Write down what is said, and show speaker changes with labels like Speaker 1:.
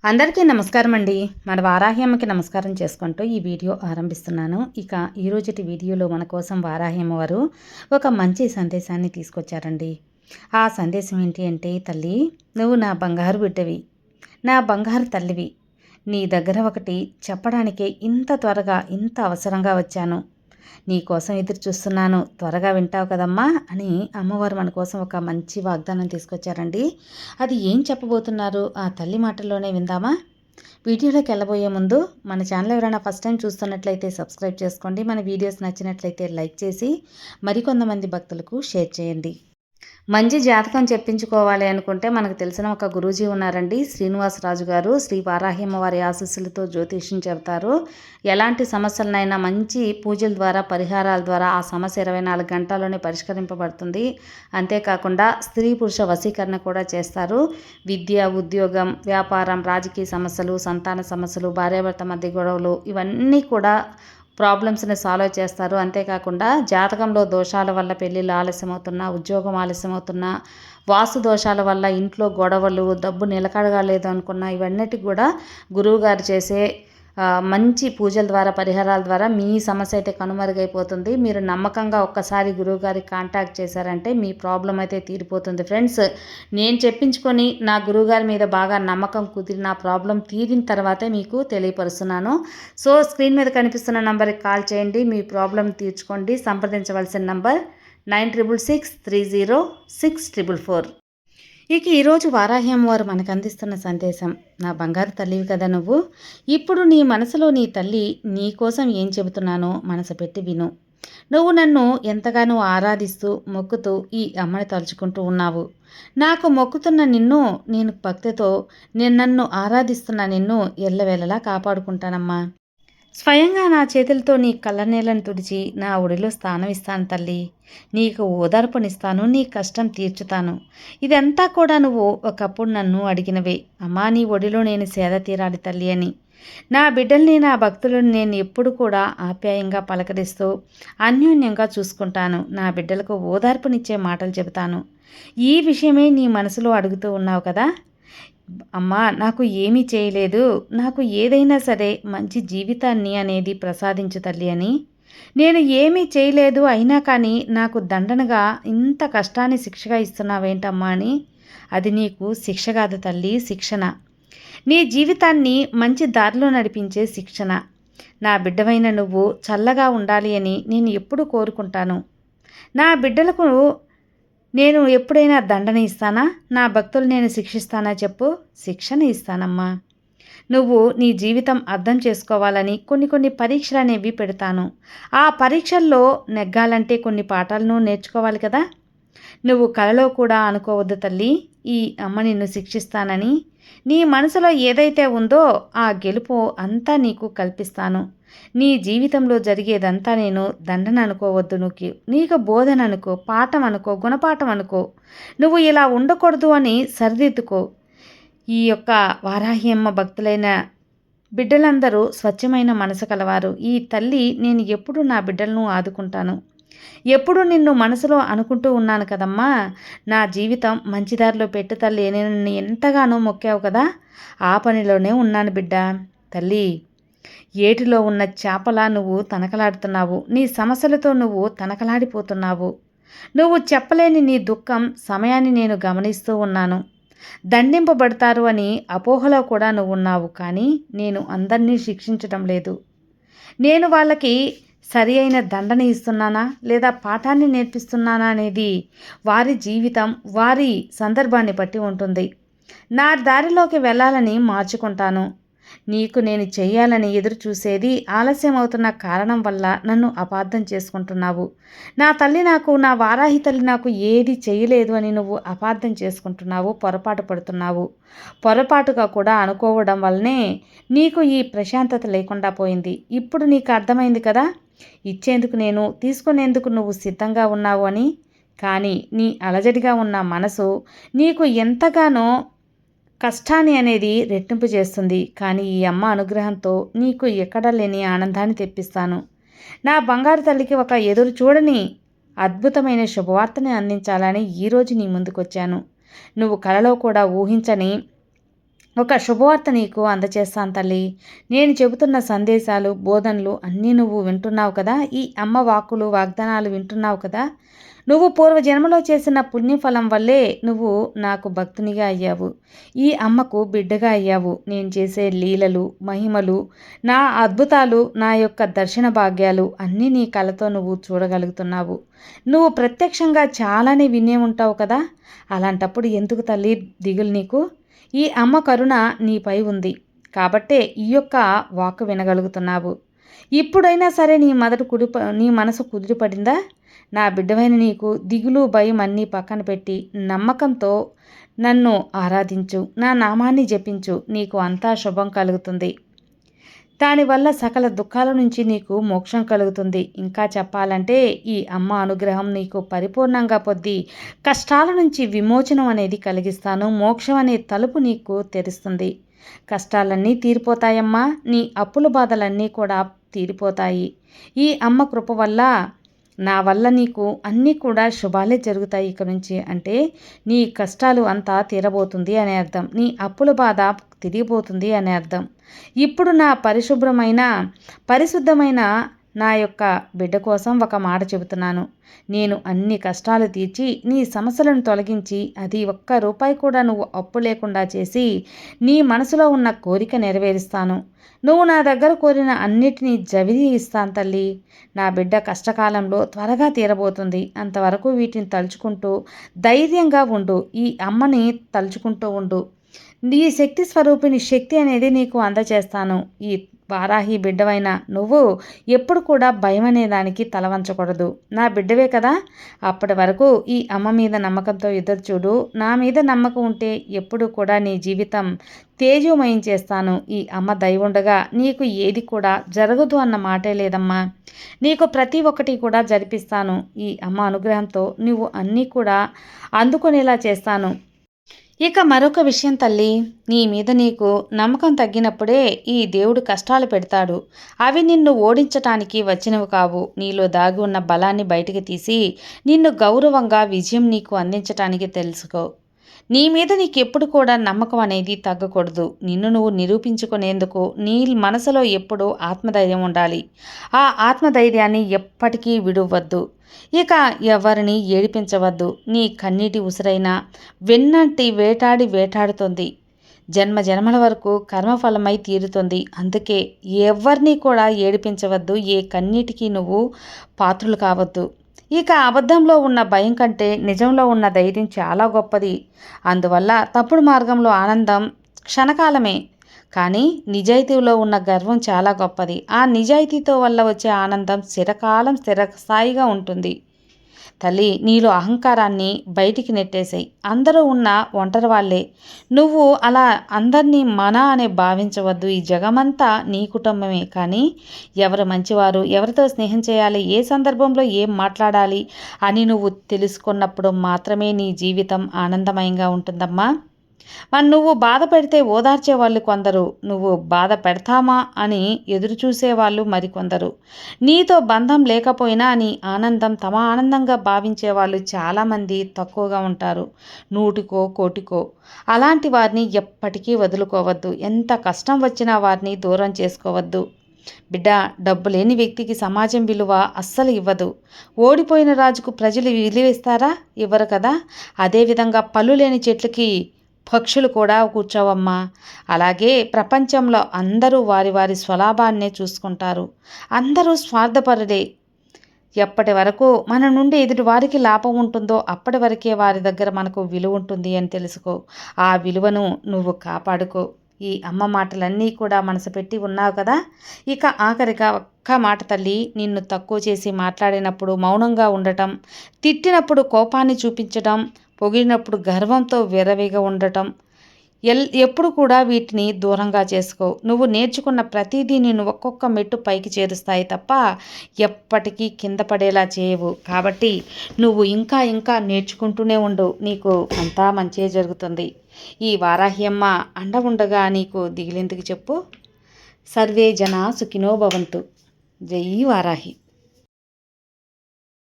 Speaker 1: అందరికీ నమస్కారం అండి. మన వారాహి అమ్మకి నమస్కారం చేసుకుంటూ ఈ వీడియో ఆరంభిస్తున్నాను. ఇక ఈరోజుటి వీడియోలో మన కోసం వారాహి అమ్మ వారు ఒక మంచి సందేశాన్ని తీసుకొచ్చారండి. ఆ సందేశం ఏంటి అంటే, తల్లి నువ్వు నా బంగారు బిడ్డవి, నా బంగారు తల్లివి. నీ దగ్గర ఒకటి చెప్పడానికే ఇంత త్వరగా ఇంత అవసరంగా వచ్చాను. నీ కోసం ఎదురు చూస్తున్నాను, త్వరగా వింటావు కదమ్మా అని అమ్మవారు మన కోసం ఒక మంచి వాగ్దానం తీసుకొచ్చారండి. అది ఏం చెప్పబోతున్నారు ఆ తల్లి మాటల్లోనే విందామా? వీడియోలోకి వెళ్ళబోయే ముందు మన ఛానల్ ఎవరైనా ఫస్ట్ టైం చూస్తున్నట్లయితే సబ్స్క్రైబ్ చేసుకోండి. మన వీడియోస్ నచ్చినట్లయితే లైక్ చేసి మరికొంతమంది భక్తులకు షేర్ చేయండి. మంచి జాతకం చెప్పించుకోవాలి అనుకుంటే మనకు తెలిసిన ఒక గురూజీ ఉన్నారండి, శ్రీనివాసరాజు గారు. శ్రీ వారాహిమ్మ వారి ఆశీస్సులతో జ్యోతిష్యం చెబుతారు. ఎలాంటి సమస్యలనైనా మంచి పూజల ద్వారా, పరిహారాల ద్వారా ఆ సమస్య 24 గంటల్లోనే పరిష్కరింపబడుతుంది. అంతేకాకుండా స్త్రీ పురుష వశీకరణ కూడా చేస్తారు. విద్య, ఉద్యోగం, వ్యాపారం, రాజకీయ సమస్యలు, సంతాన సమస్యలు, భార్యాభర్త మధ్య గొడవలు, ఇవన్నీ కూడా ప్రాబ్లమ్స్ని సాల్వ్ చేస్తారు. అంతేకాకుండా జాతకంలో దోషాల వల్ల పెళ్ళిళ్ళు ఆలస్యమవుతున్నా, ఉద్యోగం ఆలస్యమవుతున్నా, వాస్తు దోషాల వల్ల ఇంట్లో గొడవలు, డబ్బు నిలకడగా లేదు అనుకున్నా, ఇవన్నిటికి కూడా గురువుగారు చేసే మంచి పూజల ద్వారా, పరిహారాల ద్వారా మీ సమస్య అయితే కనుమరుగైపోతుంది. మీరు నమ్మకంగా ఒక్కసారి గురువుగారికి కాంటాక్ట్ చేశారంటే మీ ప్రాబ్లం అయితే తీరిపోతుంది. ఫ్రెండ్స్, నేను చెప్పించుకొని నా గురువుగారి మీద బాగా నమ్మకం కుదిరి నా ప్రాబ్లం తీరిన తర్వాతే మీకు తెలియపరుస్తున్నాను. సో స్క్రీన్ మీద కనిపిస్తున్న నంబర్కి కాల్ చేయండి, మీ ప్రాబ్లం తీర్చుకోండి. సంప్రదించవలసిన నంబర్ 9663064444. ఇక ఈరోజు వారాహి అమ్మవారు మనకు అందిస్తున్న సందేశం, నా బంగారు తల్లివి కదా నువ్వు. ఇప్పుడు నీ మనసులో నీ తల్లి నీ కోసం ఏం చెబుతున్నానో మనసు పెట్టి విను. నువ్వు నన్ను ఎంతగానో ఆరాధిస్తూ మొక్కుతూ ఈ అమ్మని తలుచుకుంటూ ఉన్నావు. నాకు మొక్కుతున్న నిన్ను నేను భక్తితో నన్ను ఆరాధిస్తున్న నిన్ను ఎల్లవేళలా కాపాడుకుంటానమ్మా. స్వయంగా నా చేతులతో నీ కళ్ళనీళ్ళను తుడిచి నా ఒడిలో స్థానం ఇస్తాను తల్లి. నీకు ఓదార్పునిస్తాను, నీ కష్టం తీర్చుతాను. ఇదంతా కూడా నువ్వు ఒకప్పుడు నన్ను అడిగినవే. అమ్మా, నీ ఒడిలో నేను సేద తీరాలి తల్లి అని. నా బిడ్డల్ని, నా భక్తులను నేను ఎప్పుడు కూడా ఆప్యాయంగా పలకరిస్తూ అన్యోన్యంగా చూసుకుంటాను. నా బిడ్డలకు ఓదార్పునిచ్చే మాటలు చెబుతాను. ఈ విషయమే నీ మనసులో అడుగుతూ ఉన్నావు కదా. అమ్మా, నాకు ఏమీ చేయలేదు, నాకు ఏదైనా సరే మంచి జీవితాన్ని అనేది ప్రసాదించు తల్లి అని. నేను ఏమీ చేయలేదు అయినా కానీ నాకు దండనగా ఇంత కష్టాన్ని శిక్షగా ఇస్తున్నావేంటమ్మా అని. అది నీకు శిక్ష కాదు తల్లి, శిక్షణ. నీ జీవితాన్ని మంచి దారిలో నడిపించే శిక్షణ. నా బిడ్డవైన నువ్వు చల్లగా ఉండాలి అని నేను ఎప్పుడూ కోరుకుంటాను. నా బిడ్డలకు నేను ఎప్పుడైనా దండన ఇస్తానా? నా భక్తులు నేను శిక్షిస్తానా చెప్పు? శిక్షణ ఇస్తానమ్మా. నువ్వు నీ జీవితం అర్థం చేసుకోవాలని కొన్ని పరీక్షలు అనేవి పెడతాను. ఆ పరీక్షల్లో నెగ్గాలంటే కొన్ని పాఠాలను నేర్చుకోవాలి కదా. నువ్వు కలలో కూడా అనుకోవద్దు తల్లి, ఈ అమ్మ నిన్ను శిక్షిస్తానని. నీ మనసులో ఏదైతే ఉందో ఆ గెలుపు అంతా నీకు కల్పిస్తాను. నీ జీవితంలో జరిగేదంతా నేను దండన అనుకోవద్దు. నీకు బోధన అనుకో, పాఠం అనుకో, గుణపాఠం అనుకో. నువ్వు ఇలా ఉండకూడదు అని సరిదిద్దుకో. ఈ యొక్క వారాహి అమ్మ భక్తులైన బిడ్డలందరూ స్వచ్ఛమైన మనసు కలవారు. ఈ తల్లి నేను ఎప్పుడు నా బిడ్డలను ఆదుకుంటాను. ఎప్పుడు నిన్ను మనసులో అనుకుంటూ ఉన్నాను కదమ్మా. నా జీవితం మంచిదారిలో పెట్టు తల్లి, నేను నిన్ను ఎంతగానో మొక్కావు కదా. ఆ పనిలోనే ఉన్నాను బిడ్డ. తల్లి, ఏటిలో ఉన్న చేపలా నువ్వు తనకలాడుతున్నావు. నీ సమస్యలతో నువ్వు తనకలాడిపోతున్నావు. నువ్వు చెప్పలేని నీ దుఃఖం సమయాన్ని నేను గమనిస్తూ ఉన్నాను. దండింపబడతారు అని అపోహలో కూడా నువ్వు ఉన్నావు. కానీ నేను అందరినీ శిక్షించడం లేదు. నేను వాళ్ళకి సరి అయిన దండన ఇస్తున్నానా లేదా పాఠాన్ని నేర్పిస్తున్నానా అనేది వారి జీవితం, వారి సందర్భాన్ని బట్టి ఉంటుంది. నా దారిలోకి వెళ్ళాలని మార్చుకుంటాను. నీకు నేను చెయ్యాలని ఎదురు చూసేది ఆలస్యం అవుతున్న కారణం వల్ల నన్ను అపార్థం చేసుకుంటున్నావు. నా తల్లి నాకు, నా వారాహి తల్లి నాకు ఏది చేయలేదు అని నువ్వు అపార్థం చేసుకుంటున్నావు, పొరపాటు పడుతున్నావు. పొరపాటుగా కూడా అనుకోవడం వల్లనే నీకు ఈ ప్రశాంతత లేకుండా పోయింది. ఇప్పుడు నీకు అర్థమైంది కదా, ఇచ్చేందుకు నేను, తీసుకునేందుకు నువ్వు సిద్ధంగా ఉన్నావు అని. కానీ నీ అలజడిగా ఉన్న మనసు నీకు ఎంతగానో కష్టాన్ని అనేది రెట్టింపు చేస్తుంది. కానీ ఈ అమ్మ అనుగ్రహంతో నీకు ఎక్కడా లేని ఆనందాన్ని తెప్పిస్తాను. నా బంగారు తల్లికి ఒక ఎదురు చూడని అద్భుతమైన శుభవార్తని అందించాలని ఈరోజు నీ ముందుకొచ్చాను. నువ్వు కలలో కూడా ఊహించని ఒక శుభవార్త నీకు అందచేస్తాను తల్లి. నేను చెబుతున్న సందేశాలు, బోధనలు అన్నీ నువ్వు వింటున్నావు కదా! ఈ అమ్మ వాక్కులు, వాగ్దానాలు వింటున్నావు కదా! నువ్వు పూర్వజన్మలో చేసిన పుణ్యఫలం వల్లే నువ్వు నాకు భక్తునిగా అయ్యావు. ఈ అమ్మకు బిడ్డగా అయ్యావు. నేను చేసే లీలలు, మహిమలు, నా అద్భుతాలు, నా యొక్క దర్శన భాగ్యాలు అన్నీ నీ కళ్ళతో నువ్వు చూడగలుగుతున్నావు. నువ్వు ప్రత్యక్షంగా చాలానే వినే ఉంటావు కదా! అలాంటప్పుడు ఎందుకు తల్లి దిగులు నీకు? ఈ అమ్మ కరుణ నీపై ఉంది కాబట్టే ఈ యొక్క వాక్కు వినగలుగుతున్నావు. ఇప్పుడైనా సరే నీ మనసు కుదిరిపడిందా? నా బిడ్డవైన నీకు దిగులు, భయం అన్నీ పక్కన పెట్టి నమ్మకంతో నన్ను ఆరాధించు, నా నామాన్ని జపించు, నీకు అంతా శుభం కలుగుతుంది. దానివల్ల సకల దుఃఖాల నుంచి నీకు మోక్షం కలుగుతుంది. ఇంకా చెప్పాలంటే ఈ అమ్మ అనుగ్రహం నీకు పరిపూర్ణంగా పొంది కష్టాల నుంచి విమోచనం అనేది కలిగిస్తాను. మోక్షం అనే తలుపు నీకు తెరుస్తుంది. కష్టాలన్నీ తీరిపోతాయమ్మా. నీ అప్పుల బాధలన్నీ కూడా తీరిపోతాయి. ఈ అమ్మ కృప వల్ల, నా వల్ల నీకు అన్నీ కూడా శుభాలే జరుగుతాయి ఇక నుంచి. అంటే నీ కష్టాలు అంతా తీరబోతుంది అనే అర్థం. నీ అప్పుల బాధ తిరిగిపోతుంది అనే అర్థం. ఇప్పుడు నా పరిశుద్ధమైన నా యొక్క బిడ్డ కోసం ఒక మాట చెబుతున్నాను. నేను అన్ని కష్టాలు తీర్చి నీ సమస్యలను తొలగించి అది ఒక్క రూపాయి కూడా నువ్వు అప్పు లేకుండా చేసి నీ మనసులో ఉన్న కోరిక నెరవేరుస్తాను. నువ్వు నా దగ్గర కోరిన అన్నిటినీ జవిది ఇస్తాను తల్లి. నా బిడ్డ కష్టకాలంలో త్వరగా తీరబోతుంది. అంతవరకు వీటిని తలుచుకుంటూ ధైర్యంగా ఉండు. ఈ అమ్మని తలుచుకుంటూ ఉండు. నీ శక్తి స్వరూపిణి శక్తి అనేది నీకు అందచేస్తాను. ఈ వారాహి బిడ్డవైన నువ్వు ఎప్పుడు కూడా భయం అనే దానికి తలవంచకూడదు. నా బిడ్డవే కదా. అప్పటి వరకు ఈ అమ్మ మీద నమ్మకంతో ఎదురు చూడు. నా మీద నమ్మకం ఉంటే ఎప్పుడు కూడా నీ జీవితం తేజోమయం చేస్తాను. ఈ అమ్మ దయ ఉండగా నీకు ఏది కూడా జరగదు అన్న మాటే లేదమ్మా. నీకు ప్రతి ఒక్కటి కూడా జరిపిస్తాను. ఈ అమ్మ అనుగ్రహంతో నువ్వు అన్నీ కూడా అందుకునేలా చేస్తాను. ఇక మరొక విషయం తల్లి, నీ మీద నీకు నమ్మకం తగ్గినప్పుడే ఈ దేవుడు కష్టాలు పెడతాడు. అవి నిన్ను ఓడించటానికి వచ్చినవి కావు. నీలో దాగి ఉన్న బలాన్ని బయటికి తీసి నిన్ను గౌరవంగా విజయం నీకు అందించటానికి తెలుసుకో. నీ మీద నీకెప్పుడు కూడా నమ్మకం అనేది తగ్గకూడదు. నిన్ను నువ్వు నిరూపించుకునేందుకు నీ మనసులో ఎప్పుడూ ఆత్మధైర్యం ఉండాలి. ఆ ఆత్మధైర్యాన్ని ఎప్పటికీ విడువద్దు. ఇక ఎవరిని ఏడిపించవద్దు. నీ కన్నీటి ఉసిరైనా వెన్నంటి వేటాడుతుంది. జన్మ జన్మల వరకు కర్మఫలమై తీరుతుంది. అందుకే ఎవరిని కూడా ఏడిపించవద్దు. ఏ కన్నీటికి నువ్వు పాత్రులు కావద్దు. ఇక అబద్ధంలో ఉన్న భయం కంటే నిజంలో ఉన్న ధైర్యం చాలా గొప్పది. అందువల్ల తప్పుడు మార్గంలో ఆనందం క్షణకాలమే, కానీ నిజాయితీలో ఉన్న గర్వం చాలా గొప్పది. ఆ నిజాయితీతో వల్ల వచ్చే ఆనందం స్థిరస్థాయిగా ఉంటుంది. తల్లి, నీలో అహంకారాన్ని బయటికి నెట్టేసాయి. అందరూ ఉన్న ఒంటరి వాళ్ళే. నువ్వు అలా అందరినీ అనే భావించవద్దు. ఈ జగమంతా నీ కుటుంబమే. కానీ ఎవరు మంచివారు, ఎవరితో స్నేహం చేయాలి, ఏ సందర్భంలో ఏం మాట్లాడాలి అని నువ్వు తెలుసుకున్నప్పుడు మాత్రమే నీ జీవితం ఆనందమయంగా ఉంటుందమ్మా. మరి నువ్వు బాధ పెడితే ఓదార్చేవాళ్ళు కొందరు, నువ్వు బాధ పెడతామా అని ఎదురు చూసేవాళ్ళు మరికొందరు. నీతో బంధం లేకపోయినా నీ ఆనందం తమ ఆనందంగా భావించేవాళ్ళు చాలామంది తక్కువగా ఉంటారు. 100కో 1,00,00,000కో. అలాంటి వారిని ఎప్పటికీ వదులుకోవద్దు. ఎంత కష్టం వచ్చినా వారిని దూరం చేసుకోవద్దు. బిడ్డ, డబ్బు లేని వ్యక్తికి సమాజం విలువ అస్సలు ఇవ్వదు. ఓడిపోయిన రాజుకు ప్రజలు విలువ ఇస్తారా? ఇవ్వరు కదా. అదేవిధంగా పళ్ళు లేని చెట్లకి పక్షులు కూడా కూర్చోవమ్మా. అలాగే ప్రపంచంలో అందరూ వారి వారి స్వలాభాన్నే చూసుకుంటారు. అందరూ స్వార్థపరుడే. ఎప్పటి వరకు మన నుండి ఎదుటి వారికి లాభం ఉంటుందో అప్పటి వరకే వారి దగ్గర మనకు విలువ ఉంటుంది అని తెలుసుకో. ఆ విలువను నువ్వు కాపాడుకో. ఈ అమ్మ మాటలన్నీ కూడా మనసు పెట్టి ఉన్నావు కదా. ఇక ఆఖరిగా ఒక్క మాట తల్లి, నిన్ను తక్కువ చేసి మాట్లాడినప్పుడు మౌనంగా ఉండటం, తిట్టినప్పుడు కోపాన్ని చూపించడం, పొగిడినప్పుడు గర్వంతో విర్రవీగా ఉండటం, ఎప్పుడు కూడా వీటిని దూరంగా చేసుకో. నువ్వు నేర్చుకున్న ప్రతిదీ నేను ఒక్కొక్క మెట్టు పైకి చేరుస్తాయి తప్ప ఎప్పటికీ కింద పడేలా చేయవు. కాబట్టి నువ్వు ఇంకా ఇంకా నేర్చుకుంటూనే ఉండు. నీకు అంతా మంచే జరుగుతుంది. ఈ వారాహ్యమ్మ అండ ఉండగా నీకు దిగిలెందుకు చెప్పు. సర్వే జన సుఖినో భవంతు. జై వారాహి.